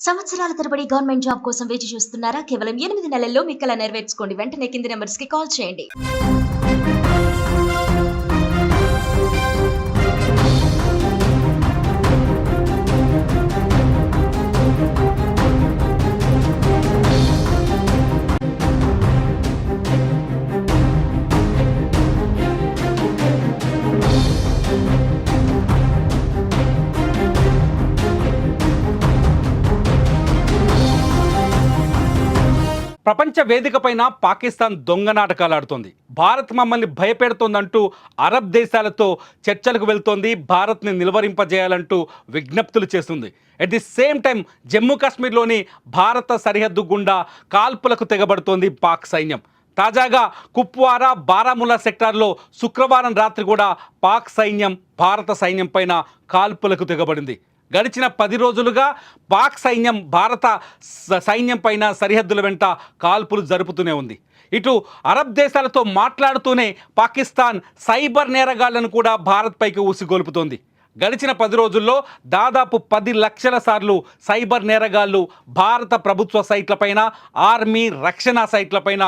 సంవత్సరాల తరబడి government job కోసం వేచి చూస్తున్నారా? కేవలం 8 నెలల్లో మీ కల నెరవేర్చుకోండి. వెంటనే కింది నంబర్స్‌కి కాల్ చేయండి. ప్రపంచ వేదికపైన పాకిస్తాన్ దొంగ నాటకాలు ఆడుతోంది. భారత్ మమ్మల్ని భయపెడుతోందంటూ అరబ్ దేశాలతో చర్చలకు వెళ్తోంది. భారత్ని నిలువరింపజేయాలంటూ విజ్ఞప్తులు చేస్తుంది. At the same time Jammu కాశ్మీర్లోని భారత సరిహద్దు గుండా కాల్పులకు తెగబడుతోంది పాక్ సైన్యం. తాజాగా కుప్వారా, బారాముల్లా సెక్టార్లో శుక్రవారం రాత్రి కూడా పాక్ సైన్యం భారత సైన్యం పైన కాల్పులకు తెగబడింది. గడిచిన 10 రోజులుగా పాక్ సైన్యం భారత సైన్యం పైన సరిహద్దుల వెంట కాల్పులు జరుపుతూనే ఉంది. ఇటు అరబ్ దేశాలతో మాట్లాడుతూనే పాకిస్తాన్ సైబర్ నేరగాళ్లను కూడా భారత్ పైకి ఊసిగొలుపుతోంది. గడిచిన 10 రోజుల్లో దాదాపు 10 లక్షల సార్లు సైబర్ నేరగాళ్లు భారత ప్రభుత్వ సైట్లపైన, ఆర్మీ, రక్షణ సైట్లపైన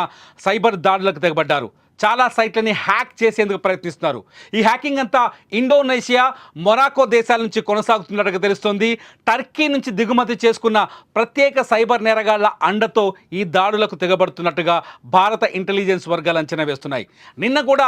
సైబర్ దాడులకు తెగబడ్డారు. చాలా సైట్లని హ్యాక్ చేసేందుకు ప్రయత్నిస్తున్నారు. ఈ హ్యాకింగ్ అంతా ఇండోనేషియా, మొరాకో దేశాల నుంచి కొనసాగుతున్నట్టుగా తెలుస్తోంది. టర్కీ నుంచి దిగుమతి చేసుకున్న ప్రత్యేక సైబర్ నేరగాళ్ల అండతో ఈ దాడులకు తెగబడుతున్నట్టుగా భారత ఇంటెలిజెన్స్ వర్గాలు అంచనా వేస్తున్నాయి. నిన్న కూడా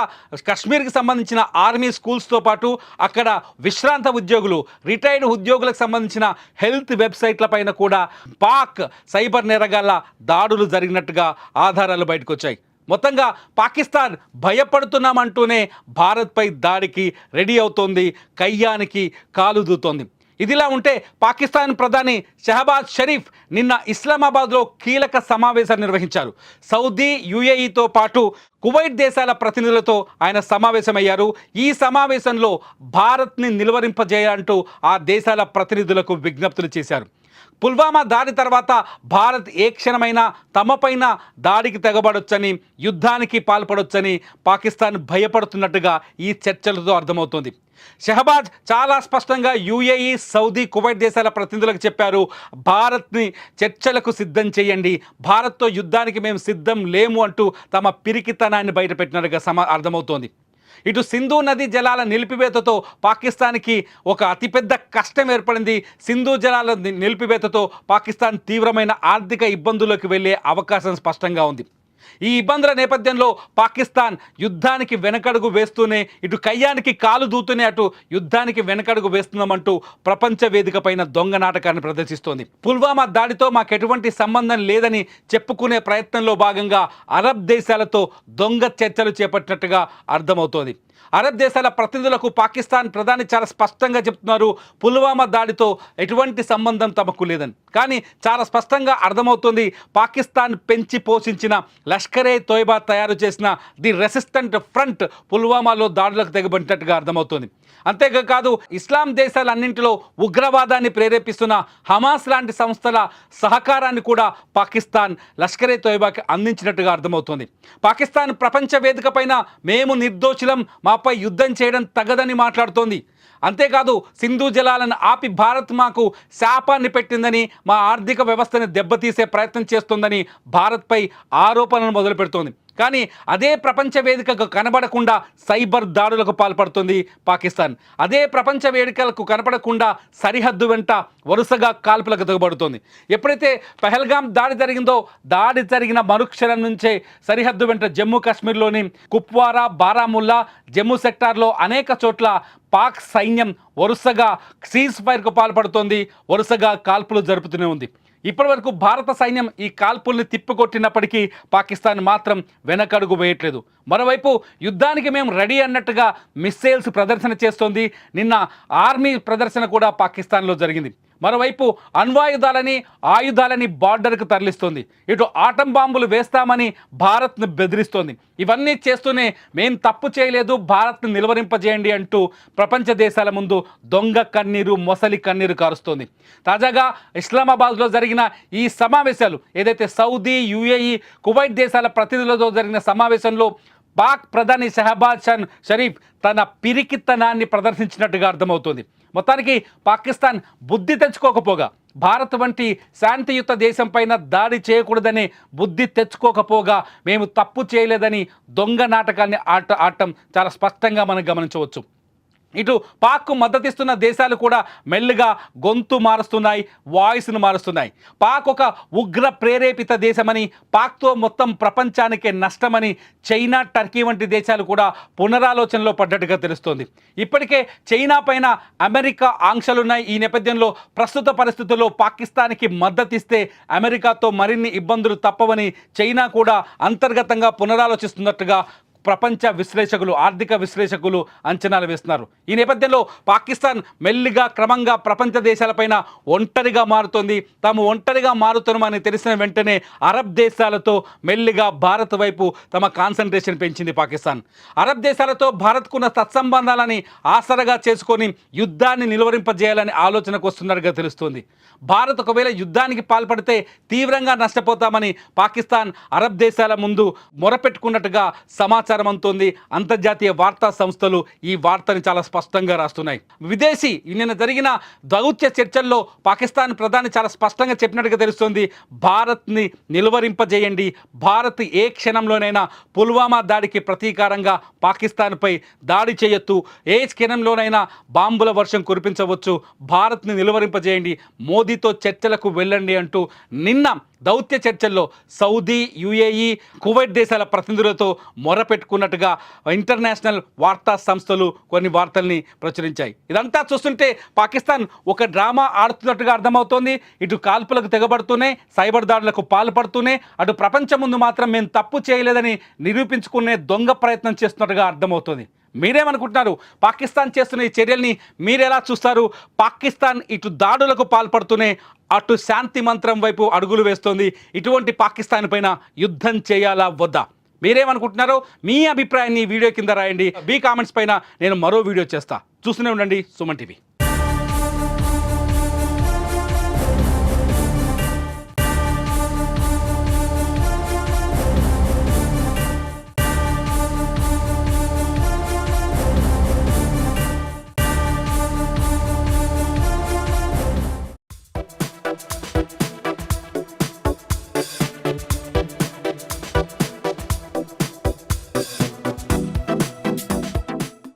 కశ్మీర్కి సంబంధించిన ఆర్మీ స్కూల్స్తో పాటు అక్కడ విశ్రాంత ఉద్యోగులు, రిటైర్డ్ ఉద్యోగులకు సంబంధించిన హెల్త్ వెబ్సైట్లపైన కూడా పాక్ సైబర్ నేరగాళ్ల దాడులు జరిగినట్టుగా ఆధారాలు బయటకు వచ్చాయి. మొత్తంగా పాకిస్తాన్ భయపడుతున్నామంటూనే భారత్పై దాడికి రెడీ అవుతోంది, కయ్యానికి కాలు దూతోంది. ఇదిలా ఉంటే పాకిస్తాన్ ప్రధాని షహబాజ్ షరీఫ్ నిన్న ఇస్లామాబాద్లో కీలక సమావేశం నిర్వహించారు. సౌదీ, యుఏఈతో పాటు కువైట్ దేశాల ప్రతినిధులతో ఆయన సమావేశమయ్యారు. ఈ సమావేశంలో భారత్ని నిలువరింపజేయాలంటూ ఆ దేశాల ప్రతినిధులకు విజ్ఞప్తులు చేశారు. పుల్వామా దాడి తర్వాత భారత్ ఏ క్షణమైనా తమపైన దాడికి తెగబడొచ్చని, యుద్ధానికి పాల్పడొచ్చని పాకిస్తాన్ భయపడుతున్నట్టుగా ఈ చర్చలతో అర్థమవుతోంది. షహబాజ్ చాలా స్పష్టంగా యుఏఈ, సౌదీ, కువైట్ దేశాల ప్రతినిధులకు చెప్పారు, భారత్ని చర్చలకు సిద్ధం చేయండి, భారత్తో యుద్ధానికి మేము సిద్ధం లేము అంటూ తమ పిరికితనాన్ని బయటపెట్టినట్టుగా అర్థమవుతోంది. ఇటు సింధు నది జలాల నిలిపివేతతో పాకిస్తాన్కి ఒక అతిపెద్ద కష్టం ఏర్పడింది. సింధు జలాల నిలిపివేతతో పాకిస్తాన్ తీవ్రమైన ఆర్థిక ఇబ్బందుల్లోకి వెళ్ళే అవకాశం స్పష్టంగా ఉంది. ఈ ఇబ్బందుల నేపథ్యంలో పాకిస్తాన్ యుద్ధానికి వెనకడుగు వేస్తూనే, ఇటు కయ్యానికి కాలు దూతూనే అటు యుద్ధానికి వెనకడుగు వేస్తున్నామంటూ ప్రపంచ వేదిక పైన దొంగ నాటకాన్ని ప్రదర్శిస్తోంది. పుల్వామా దాడితో మాకు ఎటువంటి సంబంధం లేదని చెప్పుకునే ప్రయత్నంలో భాగంగా అరబ్ దేశాలతో దొంగ చర్చలు చేపట్టినట్టుగా అర్థమవుతోంది. అరబ్ దేశాల ప్రతినిధులకు పాకిస్తాన్ ప్రధాని చాలా స్పష్టంగా చెప్తున్నారు, పుల్వామా దాడితో ఎటువంటి సంబంధం తమకు లేదని. కానీ చాలా స్పష్టంగా అర్థమవుతుంది, పాకిస్తాన్ పెంచి పోషించిన లష్కరే తోయిబా తయారు చేసిన ది రెసిస్టెంట్ ఫ్రంట్ పుల్వామాలో దాడులకు తెగబడినట్టుగా అర్థమవుతుంది. అంతేకాదు, ఇస్లాం దేశాలన్నింటిలో ఉగ్రవాదాన్ని ప్రేరేపిస్తున్న హమాస్ లాంటి సంస్థల సహకారాన్ని కూడా పాకిస్తాన్ లష్కరే తోయిబాకి అందించినట్టుగా అర్థమవుతుంది. పాకిస్తాన్ ప్రపంచ వేదిక పైన మేము నిర్దోషులం, మాపై యుద్ధం చేయడం తగదని మాట్లాడుతోంది. అంతేకాదు, సింధు జలాలను ఆపి భారత్ మాకు శాపాన్ని పెట్టిందని, మా ఆర్థిక వ్యవస్థని దెబ్బతీసే ప్రయత్నం చేస్తుందని భారత్పై ఆరోపణలు మొదలు పెడుతోంది. కానీ అదే ప్రపంచ వేదికకు కనబడకుండా సైబర్ దాడులకు పాల్పడుతుంది పాకిస్తాన్. అదే ప్రపంచ వేదికలకు కనపడకుండా సరిహద్దు వెంట వరుసగా కాల్పులకు దిగబడుతోంది. ఎప్పుడైతే పహల్గామ్ దాడి జరిగిందో, దాడి జరిగిన మరుక్షణం నుంచే సరిహద్దు వెంట జమ్మూ కాశ్మీర్లోని కుప్వారా, బారాముల్లా, జమ్మూ సెక్టార్లో అనేక చోట్ల పాక్ సైన్యం వరుసగా సీజ్ ఫైర్కు పాల్పడుతోంది, వరుసగా కాల్పులు జరుపుతూనే ఉంది. ఇప్పటి వరకు భారత సైన్యం ఈ కాల్పుల్ని తిప్పికొట్టినప్పటికీ పాకిస్తాన్ మాత్రం వెనకడుగు వేయట్లేదు. మరోవైపు యుద్ధానికి మేము రెడీ అన్నట్టుగా మిస్సైల్స్ ప్రదర్శన చేస్తోంది. నిన్న ఆర్మీ ప్రదర్శన కూడా పాకిస్తాన్లో జరిగింది. మరోవైపు అణ్వాయుధాలని, ఆయుధాలని బార్డర్కు తరలిస్తోంది. ఇటు ఆటం బాంబులు వేస్తామని భారత్ను బెదిరిస్తోంది. ఇవన్నీ చేస్తూనే మేం తప్పు చేయలేదు, భారత్ను నిలువరింపజేయండి అంటూ ప్రపంచ దేశాల ముందు దొంగ కన్నీరు, మొసలి కన్నీరు కారుస్తోంది. తాజాగా ఇస్లామాబాద్లో జరిగిన ఈ సమావేశాలు, ఏదైతే సౌదీ, యుఏఈ, కువైట్ దేశాల ప్రతినిధులతో జరిగిన సమావేశంలో పాక్ ప్రధాని షహబాజ్ షరీఫ్ తన పిరికితనాన్ని ప్రదర్శించినట్టుగా అర్థమవుతుంది. మొత్తానికి పాకిస్తాన్ బుద్ధి తెచ్చుకోకపోగా భారత్ వంటి శాంతియుత దేశం పైన దాడి చేయకూడదనే బుద్ధి తెచ్చుకోకపోగా మేము తప్పు చేయలేదని దొంగ నాటకాన్ని ఆడటం చాలా స్పష్టంగా మనం గమనించవచ్చు. ఇటు పాక్కు మద్దతిస్తున్న దేశాలు కూడా మెల్లిగా గొంతు మారుస్తున్నాయి, వాయిస్ను మారుస్తున్నాయి. పాక్ ఒక ఉగ్ర ప్రేరేపిత దేశమని, పాక్తో మొత్తం ప్రపంచానికే నష్టమని చైనా, టర్కీ వంటి దేశాలు కూడా పునరాలోచనలో పడ్డట్టుగా తెలుస్తోంది. ఇప్పటికే చైనా పైన అమెరికా ఆంక్షలున్నాయి. ఈ నేపథ్యంలో ప్రస్తుత పరిస్థితుల్లో పాకిస్తాన్కి మద్దతిస్తే అమెరికాతో మరిన్ని ఇబ్బందులు తప్పవని చైనా కూడా అంతర్గతంగా పునరాలోచిస్తున్నట్టుగా ప్రపంచ విశ్లేషకులు, ఆర్థిక విశ్లేషకులు అంచనాలు వేస్తున్నారు. ఈ నేపథ్యంలో పాకిస్తాన్ మెల్లిగా క్రమంగా ప్రపంచ దేశాలపైన ఒంటరిగా మారుతోంది. తాము ఒంటరిగా మారుతున్నామని తెలిసిన వెంటనే అరబ్ దేశాలతో మెల్లిగా భారత్ వైపు తమ కాన్సన్ట్రేషన్ పెంచింది పాకిస్తాన్. అరబ్ దేశాలతో భారత్కున్న సత్సంబంధాలని ఆసరగా చేసుకొని యుద్ధాన్ని నిలువరింపజేయాలని ఆలోచనకు వస్తున్నట్టుగా తెలుస్తోంది. భారత్ ఒకవేళ యుద్ధానికి పాల్పడితే తీవ్రంగా నష్టపోతామని పాకిస్తాన్ అరబ్ దేశాల ముందు మొరపెట్టుకున్నట్టుగా సమాచారం అందుతోంది. అంతర్జాతీయ వార్తా సంస్థలు ఈ వార్తని చాలా స్పష్టంగా రాస్తున్నాయి. నిన్న జరిగిన దౌత్య చర్చల్లో పాకిస్తాన్ ప్రధాని చాలా స్పష్టంగా చెప్పినట్టుగా తెలుస్తోంది. భారత్ని నిలువరింపజేయండి, భారత్ ఏ క్షణంలోనైనా పుల్వామా దాడికి ప్రతీకారంగా పాకిస్తాన్పై దాడి చేయొచ్చు, ఏ క్షణంలోనైనా బాంబుల వర్షం కురిపించవచ్చు, భారత్ని నిలువరింపజేయండి, మోదీతో చర్చలకు వెళ్ళండి అంటూ నిన్న దౌత్య చర్చల్లో సౌదీ, యుఏఈ, కువైట్ దేశాల ప్రతినిధులతో మొరపెట్టుకున్నట్టుగా ఇంటర్నేషనల్ వార్తా సంస్థలు కొన్ని వార్తల్ని ప్రచురించాయి. ఇదంతా చూస్తుంటే పాకిస్తాన్ ఒక డ్రామా ఆడుతున్నట్టుగా అర్థమవుతోంది. ఇటు కాల్పులకు తెగబడుతూనే, సైబర్ దాడులకు పాల్పడుతూనే, అటు ప్రపంచం ముందు మాత్రం మేము తప్పు చేయలేదని నిరూపించుకునే దొంగ ప్రయత్నం చేస్తున్నట్టుగా అర్థమవుతుంది. మీరేమనుకుంటున్నారు? పాకిస్తాన్ చేస్తున్న ఈ చర్యల్ని మీరెలా చూస్తారు? పాకిస్తాన్ ఇటు దాడులకు పాల్పడుతూనే అటు శాంతి మంత్రం వైపు అడుగులు వేస్తోంది. ఇటువంటి పాకిస్తాన్ పైన యుద్ధం చేయాలా వద్దా? మీరేమనుకుంటున్నారో మీ అభిప్రాయాన్ని వీడియో కింద రాయండి. మీ కామెంట్స్ పైన నేను మరో వీడియో చేస్తా. చూస్తూనే ఉండండి సుమన్ టీవీ.